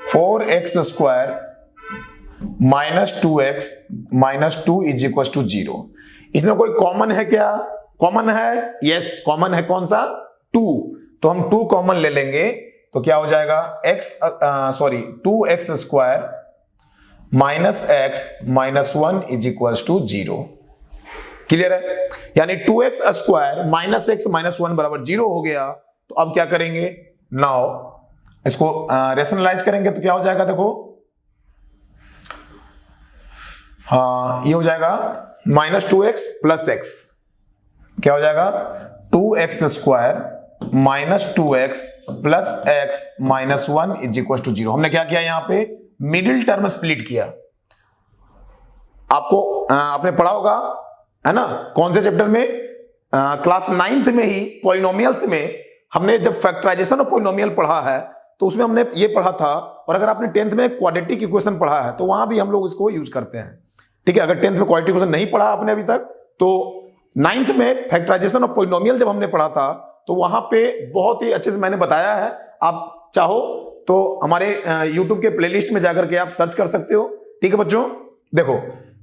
4x square minus 2x minus 2 is equal to 0। इसमें कोई कॉमन है क्या, कॉमन है, यस कॉमन है, कौन सा, 2, तो हम 2 कॉमन ले लेंगे, तो क्या हो जाएगा, 2x square minus x minus 1 is equal to 0। Clear है, यानी 2x square minus x minus 1 बराबर 0 हो गया। तो अब क्या करेंगे, नाउ इसको रेशनलाइज करेंगे, तो क्या हो जाएगा, देखो हाँ ये हो जाएगा माइनस 2x प्लस x, क्या हो जाएगा, 2x square minus 2x plus x minus 1 is equal to 0। हमने क्या किया, यहां पे मिडिल टर्म स्प्लिट किया। आपको आपने पढ़ा होगा है ना, कौन से चैप्टर में, क्लास 9th में ही पॉलिनोमियल्स में हमने जब फैक्टराइजेशन ऑफ पॉलिनोमियल पढ़ा है, तो उसमें हमने ये पढ़ा था। और अगर आपने 10th में क्वाड्रेटिक इक्वेशन पढ़ा है तो वहां भी हम लोग इसको यूज करते हैं। ठीक है, अगर 10th में क्वाड्रेटिक इक्वेशन नहीं पढ़ा आपने अभी तक, तो 9th में फैक्टराइजेशन ऑफ पॉलिनोमियल जब हमने पढ़ा था, तो वहां पे बहुत ही अच्छे से मैंने बताया है। आप चाहो तो हमारे YouTube के प्लेलिस्ट में जाकर के आप सर्च कर सकते हो। ठीक है बच्चों, देखो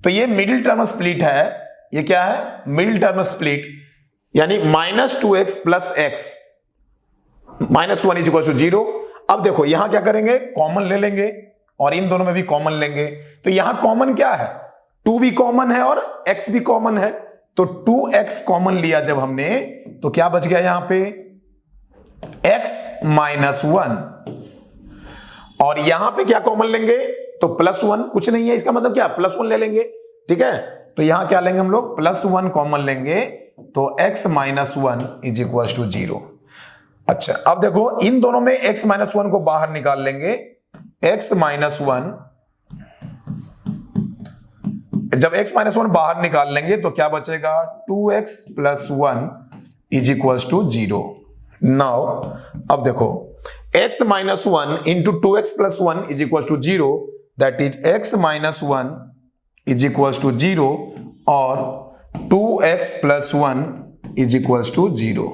तो ये मिडिल टर्म स्प्लिट है, ये क्या है, मिडिल टर्म स्प्लिट, यानी minus 2x plus x minus 1 is equal to 0। अब देखो यहां क्या करेंगे, कॉमन ले लेंगे, और इन दोनों में भी कॉमन लेंगे। तो यहां कॉमन क्या है, 2 भी कॉमन है और x भी कॉमन है, तो 2x कॉमन लिया जब हमने, तो क्या बच गया यहां पे, x माइनस 1, और यहां पे क्या कॉमन लेंगे, तो प्लस 1, कुछ नहीं है, इसका मतलब क्या, प्लस 1 ले लेंगे। ठीक है, तो यहां क्या लेंगे हम लोग, प्लस 1 कॉमन लेंगे, तो x minus 1 is equal to 0। अच्छा अब देखो इन दोनों में x माइनस 1 को बाहर निकाल लेंगे, x माइनस 1 जब x माइनस 1 बाहर निकाल लेंगे तो क्या बचेगा, 2x plus 1 is equals to 0। Now अब देखो x minus 1 into 2x plus 1 is equals to 0, that is x minus 1 is equals to 0 और 2x plus 1 is equals to 0।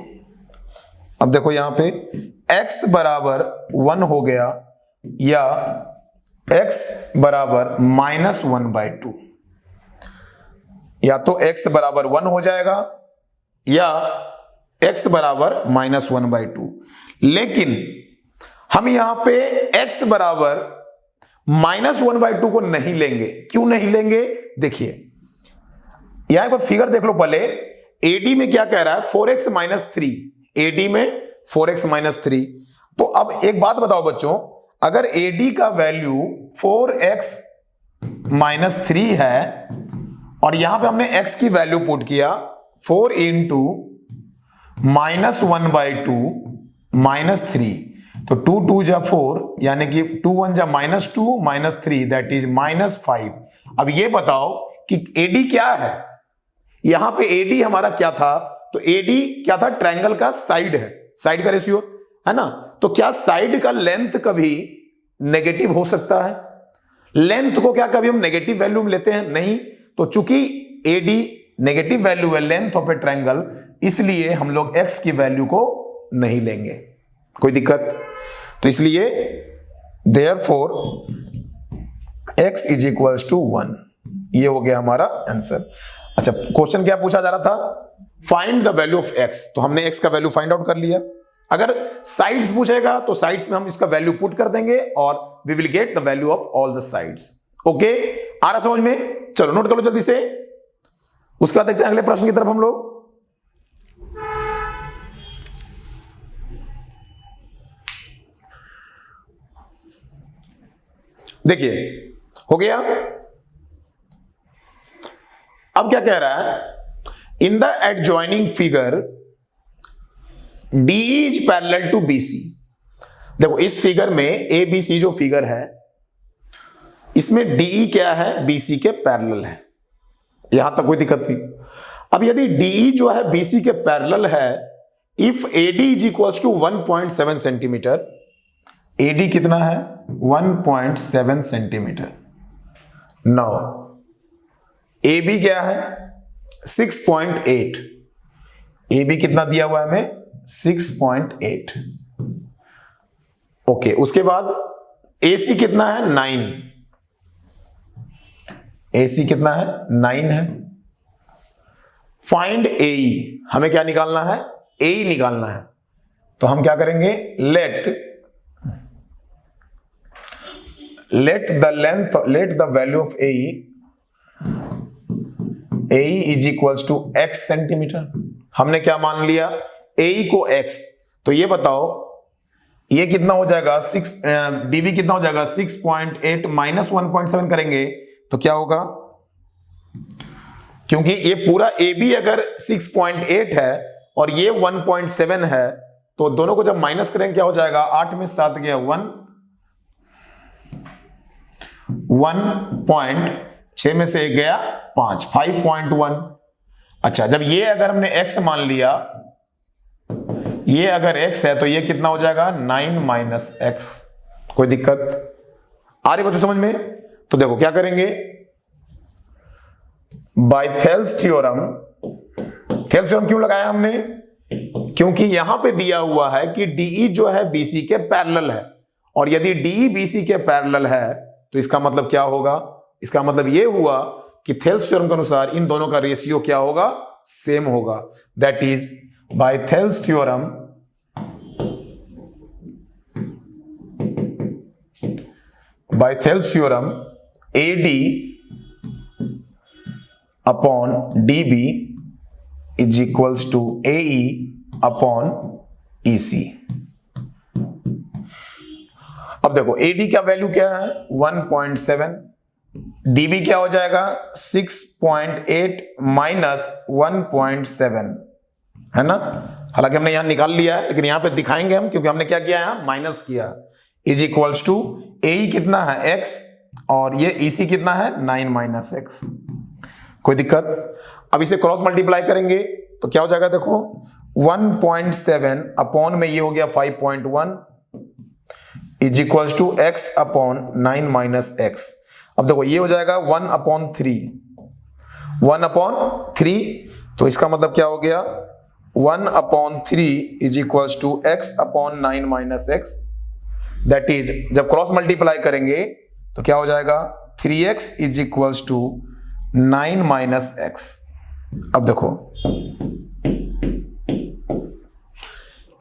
अब देखो यहां पे x बराबर 1 हो गया या x बराबर माइनस 1/2, या तो x बराबर 1 हो जाएगा या x बराबर माइनस 1/2। लेकिन हम यहां पे x बराबर माइनस 1/2 को नहीं लेंगे। क्यों नहीं लेंगे, देखिए यहां पर फिगर देख लो पहले। AD में क्या कह रहा है, 4x माइनस 3, AD में 4x माइनस 3। तो अब एक बात बताओ बच्चों, अगर AD का वैल्यू 4x माइनस 3 है और यहां पे हमने x की वैल्यू पुट किया 4 इंटू माइनस 1/2 माइनस 3, तो 2 2 जा 4 यानी कि 2 1 जा minus 2 minus 3 that is minus 5। अब ये बताओ कि AD क्या है, यहां पे AD हमारा क्या था, तो AD क्या था, ट्रायंगल का साइड है, साइड का रेशियो है ना। तो क्या साइड का लेंथ कभी नेगेटिव हो सकता है, लेंथ को क्या कभी हम नेगेटिव वैल्यू में लेते हैं, नहीं। तो चूंकि AD नेगेटिव वैल्यू है लेंथ ऑफ ए ट्रायंगल, इसलिए हम लोग x की वैल्यू को नहीं लेंगे। कोई दिक्कत, तो इसलिए therefore x is equals to 1, ये हो गया हमारा आंसर। अच्छा, क्वेश्चन क्या पूछा जा रहा था, find the value of x, तो हमने x का वैल्यू फाइंड आउट कर लिया। अगर साइड्स पूछेगा तो साइड्स में हम इसका वैल्यू पुट कर देंगे और we will get the value of all the sides. Okay, आ रहा समझ में, चलो नोट कर लो जल्दी से। उसके बाद देखते हैं अगले प्रश्न की तरफ हम लोग। देखिए हो गया। अब क्या कह रहा है, in the adjoining figure DE is parallel to BC। देखो इस फिगर में ABC जो फिगर है इसमें DE क्या है, BC के पैरेलल है, यहां तक कोई दिक्कत नहीं। अब यदि DE जो है BC के पैरेलल है, if AD is equals to 1.7 centimetre, AD कितना है 1.7 सेंटीमीटर। नाउ AB क्या है 6.8, AB कितना दिया हुआ है हमें 6.8। ओके, उसके बाद AC कितना है 9, AC कितना है 9 है। फाइंड AE, हमें क्या निकालना है, AE निकालना है। तो हम क्या करेंगे, let the value of AE is equals to x centimetre. हमने क्या मान लिया, AE को x, तो ये बताओ ये कितना हो जाएगा, DV कितना हो जाएगा 6.8 माइनस 1.7 करेंगे तो क्या होगा, क्योंकि ये पूरा AB अगर 6.8 है और ये 1.7 है तो दोनों को जब माइनस करेंगे क्या हो जाएगा, 8 में 7 गया 1.6 में से गया 5.1। अच्छा, जब ये अगर हमने x मान लिया, ये अगर x है तो ये कितना हो जाएगा 9 माइनस x। कोई दिक्कत आ रही बच्चों समझ में। तो देखो क्या करेंगे, बाय थेल्स थ्योरम क्यों लगाया हमने, क्योंकि यहां पे दिया हुआ है कि DE जो है BC के पैरेलल है, और यदि DE BC के पैरेलल है तो इसका मतलब क्या होगा, इसका मतलब ये हुआ कि थेल्स थ्योरम के अनुसार इन दोनों का रेशियो क्या होगा, सेम होगा। That is by Thales theorem AD upon DB is equals to AE upon EC। अब देखो AD का वैल्यू क्या है 1.7, DB क्या हो जाएगा 6.8 माइनस 1.7, है ना। हालांकि हमने यहां निकाल लिया है लेकिन यहां पे दिखाएंगे हम, क्योंकि हमने क्या किया है माइनस किया। इज इक्वल्स टू AE कितना है x और ये EC कितना है 9 माइनस x। कोई दिक्कत? अब इसे क्रॉस मल्टीप्लाई करेंगे तो क्या हो जाएगा, देखो 1.7 अपॉन में ये हो गया 5.1 is equal to x upon 9 minus x. अब देखो ये हो जाएगा 1/3, तो इसका मतलब क्या हो गया 1/3 is equal to x upon 9 minus x. That is जब क्रॉस मल्टीप्लाई करेंगे तो क्या हो जाएगा 3x is equal to 9 minus x. अब देखो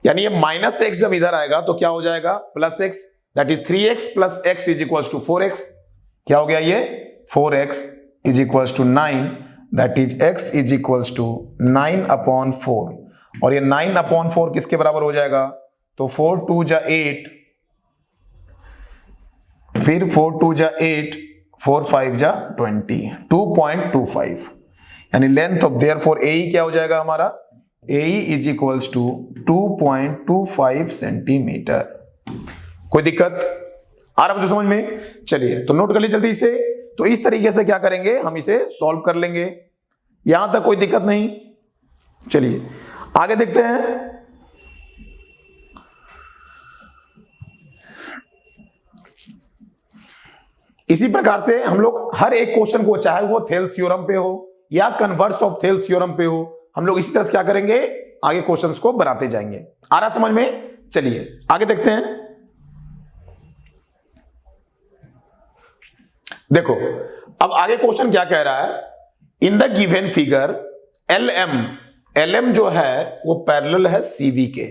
यानी ये माइनस एक्स जब इधर आएगा तो क्या हो जाएगा plus x, that is 3x plus x is equal to 4x। क्या हो गया ये 4x is equal to 9, that is x is equal to 9/4। और ये 9/4 किसके बराबर हो जाएगा, तो 4 2 जा 8, फिर 4 2 जा 8, 4 5 जा 20, 2.25। यानी लेंथ ऑफ देयरफॉर AE क्या हो जाएगा हमारा, AE is equals to 2.25 centimetre. कोई दिक्कत आ रहा मुझे समझ में? चलिए तो नोट कर लीजिए जल्दी से। तो इस तरीके से क्या करेंगे, हम इसे सॉल्व कर लेंगे, यहां तक कोई दिक्कत नहीं। चलिए आगे देखते हैं। इसी प्रकार से हम लोग हर एक क्वेश्चन को, चाहे वो थेल्स थ्योरम पे हो या कन्वर्स ऑफ थेल्स थ्योरम पे हो, हम लोग इसी तरह से क्या करेंगे, आगे क्वेश्चंस को बनाते जाएंगे। आ रहा समझ में? चलिए आगे देखते हैं। देखो अब आगे क्वेश्चन क्या कह रहा है, in the given figure LM जो है वो पैरेलल है CV के।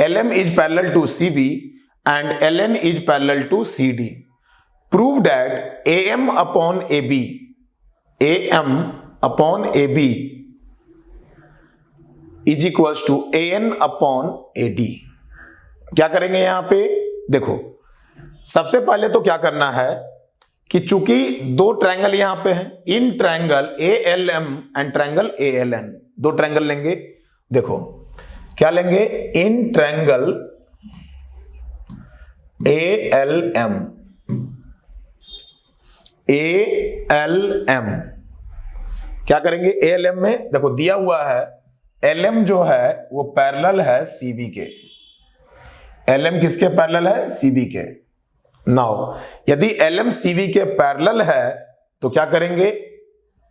LM is parallel to CV and LN is parallel to CD। Prove that AM upon AB is equals to AN upon AD। क्या करेंगे यहां पे, देखो सबसे पहले तो क्या करना है कि चूंकि दो ट्रायंगल यहां पे हैं, in triangle ALM and triangle ALN, दो ट्रायंगल लेंगे। देखो क्या लेंगे, इन ट्रायंगल ALM क्या करेंगे, ALM में देखो दिया हुआ है LM जो है वो पैरेलल है CV के। LM किसके पैरेलल है, CV के। नाउ यदि LM CV के पैरेलल है तो क्या करेंगे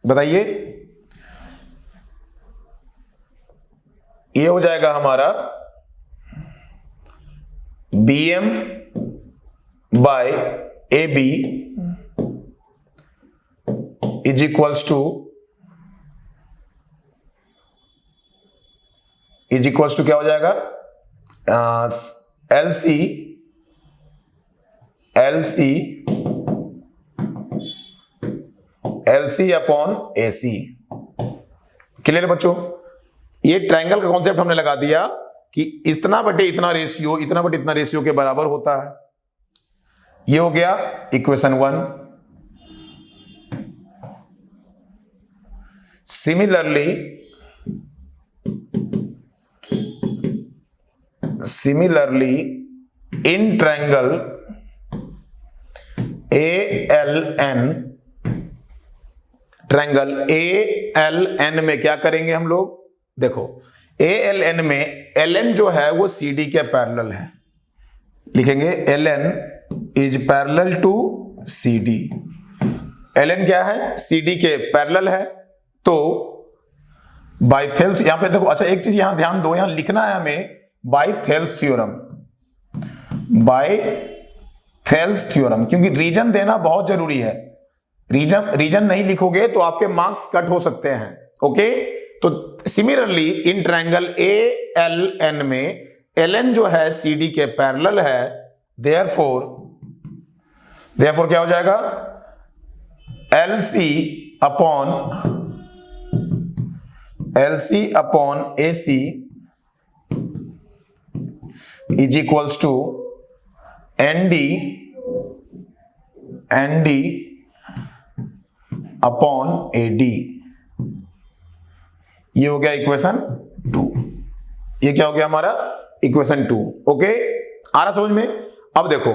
बताइए, ये हो जाएगा हमारा BM by AB is equals to क्या हो जाएगा, LC अपॉन AC। क्लियर बच्चों? ये ट्रायंगल का कॉन्सेप्ट हमने लगा दिया कि इतना बटे इतना रेशियो, इतना बटे इतना रेशियो के बराबर होता है। ये हो गया equation 1। Similarly in triangle ALN में क्या करेंगे हम लोग, देखो ALN में LN जो है वो CD के पैरेलल है, लिखेंगे LN is parallel to CD। LN क्या है, CD के पैरेलल है। तो बाय थेल्स, यहां पे देखो, अच्छा एक चीज यहां ध्यान दो, यहां लिखना है हमें बाय थेल्स थ्योरम, क्योंकि रीजन देना बहुत जरूरी है। रीजन नहीं लिखोगे तो आपके मार्क्स कट हो सकते हैं। ओके, तो सिमिलरली इन ट्रायंगल ALN में LN जो है CD के पैरेलल है, देयरफॉर क्या हो जाएगा, LC upon AC is equals to ND upon AD। ये हो गया इक्वेशन 2। ये क्या हो गया हमारा, इक्वेशन 2। ओके, आ रहा समझ में? अब देखो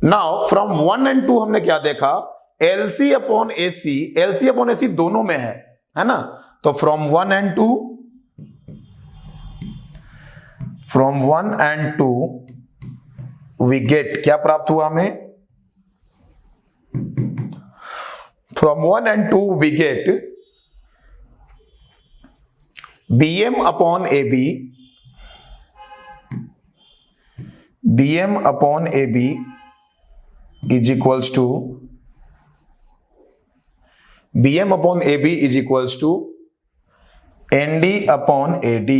नाउ फ्रॉम 1 and 2 हमने क्या देखा LC अपॉन AC दोनों में है ना। तो फ्रॉम 1 and 2 वी गेट, क्या प्राप्त हुआ हमें, from 1 and 2 we get BM upon AB is equals to ND upon AD।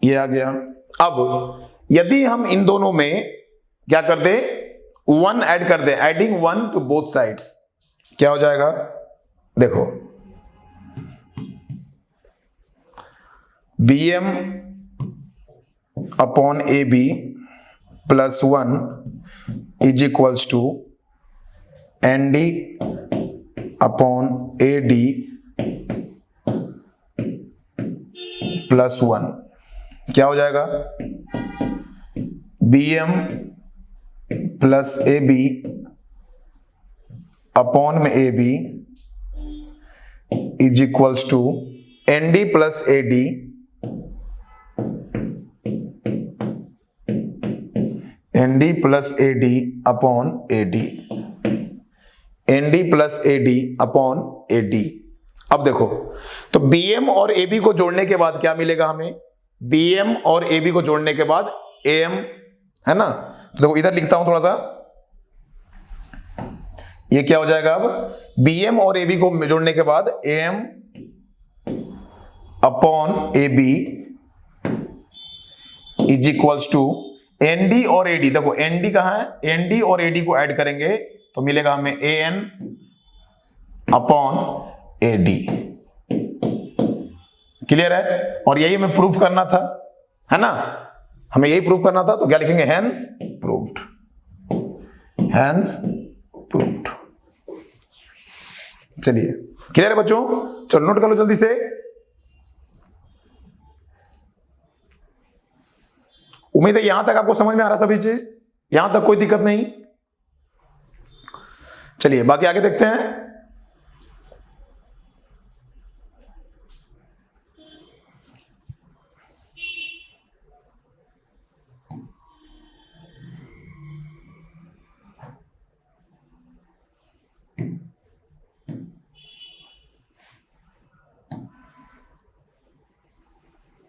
ये आ गया। अब यदि हम इन दोनों में क्या कर दे, 1 ऐड कर दे, एडिंग 1 टू बोथ साइड्स, क्या हो जाएगा, देखो BM upon AB plus 1 is equals to ND upon AD plus 1, क्या हो जाएगा, BM प्लस AB अपॉन में AB is equals to ND plus AD plus AD upon AD, ND plus AD upon AD। अब देखो, तो BM और AB को जोड़ने के बाद क्या मिलेगा हमें, BM और AB को जोड़ने के बाद AM, है ना। तो देखो इधर लिखता हूं थोड़ा सा, ये क्या हो जाएगा, अब BM और AB को जोड़ने के बाद AM upon AB is equals to ND और AD। देखो ND कहां है, ND और AD को ऐड करेंगे तो मिलेगा हमें AN अपॉन AD। क्लियर है, और यही हमें प्रूफ करना था, है ना, हमें यही प्रूफ करना था। तो क्या लिखेंगे, हेंस प्रूव्ड, हेंस प्रूव्ड। चलिए क्लियर है बच्चों, चलो नोट कर लो जल्दी से। उम्मीद है यहां तक आपको समझ में आ रहा सभी चीज, यहां तक कोई दिक्कत नहीं। चलिए बाकी आगे देखते हैं।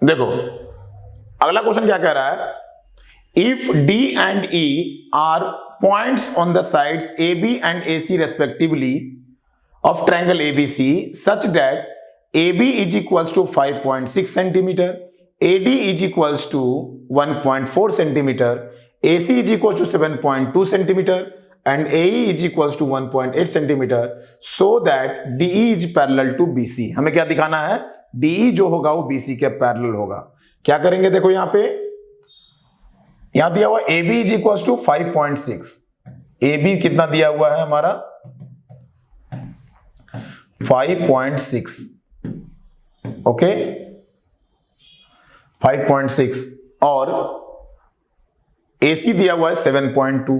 देखो अगला क्वेश्चन क्या कह रहा है, इफ D and E are points on the sides AB and AC respectively of triangle ABC such that AB is equals to 5.6 centimeter, AD is equals to 1.4 centimeter, AC is equals to 7.2 centimeter and AE is equals to 1.8 centimeter, so that DE is parallel to BC। हमें क्या दिखाना है, DE जो होगा वो BC के parallel होगा। क्या करेंगे, देखो यहां पे, यहां दिया हुआ AB is equal to 5.6, AB कितना दिया हुआ है हमारा 5.6, ओके 5.6, और AC दिया हुआ है 7.2,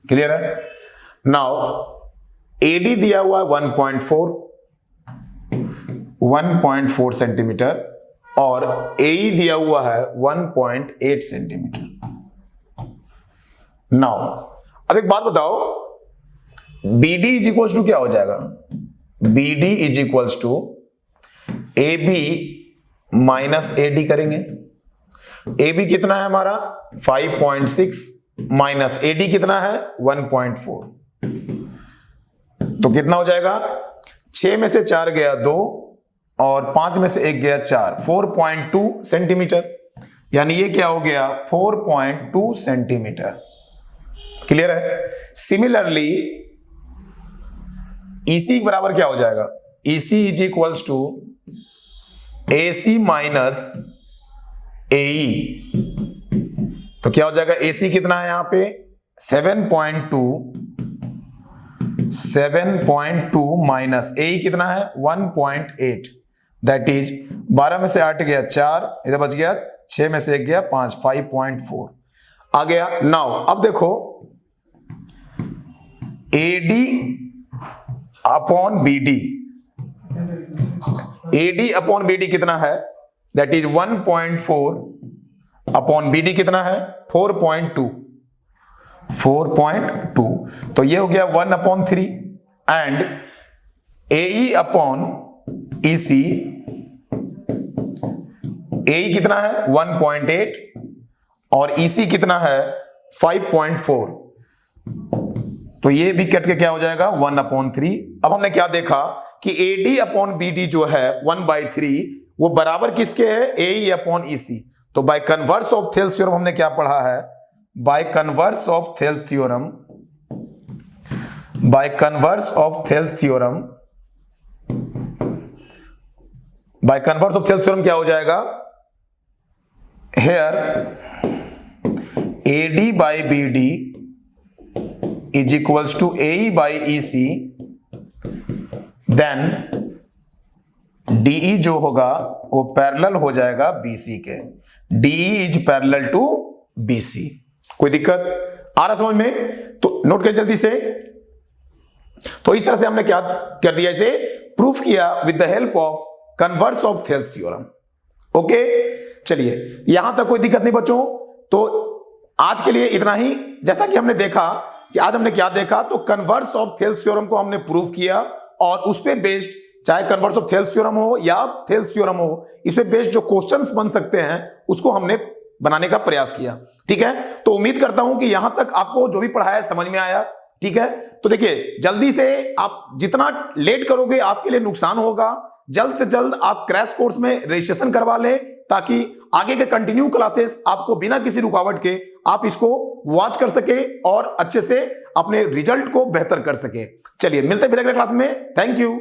क्लियर है। नाउ AD दिया हुआ है 1.4 सेंटीमीटर और AE दिया हुआ है 1.8 सेंटीमीटर। नाउ अब एक बात बताओ, BD इज इक्वल्स टू क्या हो जाएगा, BD is equals to AB minus AD करेंगे। AB कितना है हमारा 5.6 माइनस AD कितना है 1.4, तो कितना हो जाएगा, 6 में से 4 गया 2 और 5 में से 1 गया 4, 4.2 सेंटीमीटर, यानी ये क्या हो गया 4.2 सेंटीमीटर। क्लियर है। सिमिलरली EC बराबर क्या हो जाएगा, EC is equals to AC minus AE, तो क्या हो जाएगा, AC कितना है यहां पे 7.2 माइनस AE कितना है 1.8, दैट इज 12 में से 8 गया 4, इधर बच गया 6 में से 1 गया 5, 5.4 आ गया। नाउ अब देखो AD upon BD, AD upon BD कितना है, दैट इज 1.4 अपॉन BD कितना है 4.2, तो ये हो गया 1/3 and AE upon EC, AE कितना है 1.8 और EC कितना है 5.4, तो ये भी कट के क्या हो जाएगा 1/3। अब हमने क्या देखा कि AD अपॉन BD जो है 1/3 वो बराबर किसके है AE अपॉन EC। तो by converse of Thales theorem हमने क्या पढ़ा है, by converse of Thales theorem, by converse of Thales theorem, by converse of Thales theorem क्या हो जाएगा, here AD by BD is equals to AE by EC, then DE जो होगा वो पैरेलल हो जाएगा BC के, DE is parallel to BC। कोई दिक्कत आ रहा समझ में? तो नोट करें जल्दी से। तो इस तरह से हमने क्या कर दिया, इसे प्रूफ किया with the help of converse of Thales theorem. Okay चलिए यहां तक कोई दिक्कत नहीं बच्चों। तो आज के लिए इतना ही। जैसा कि हमने देखा कि आज हमने क्या देखा, तो कन्वर्स ऑफ थेल्स थ्योरम को हमने प्रूफ किया और उस पे बेस्ड, चाहे कन्वर्स ऑफ थेल्स थ्योरम हो या थेल्स थ्योरम हो, इस पे बेस्ड जो क्वेश्चंस बन सकते हैं उसको हमने बनाने का प्रयास किया। ठीक है, तो उम्मीद करता हूं कि यहां तक आपको जो भी पढ़ाया समझ में आया। ठीक है, तो देखिए जल्दी से आप जितना लेट करोगे आपके लिए नुकसान होगा। जल्द से जल्द आप क्रैश कोर्स में रजिस्ट्रेशन करवा लें ताकि आगे के कंटिन्यू क्लासेस आपको बिना किसी रुकावट के आप इसको वॉच कर सके और अच्छे से अपने रिजल्ट को बेहतर कर सके। चलिए मिलते हैं फिर अगले क्लास में। Thank you.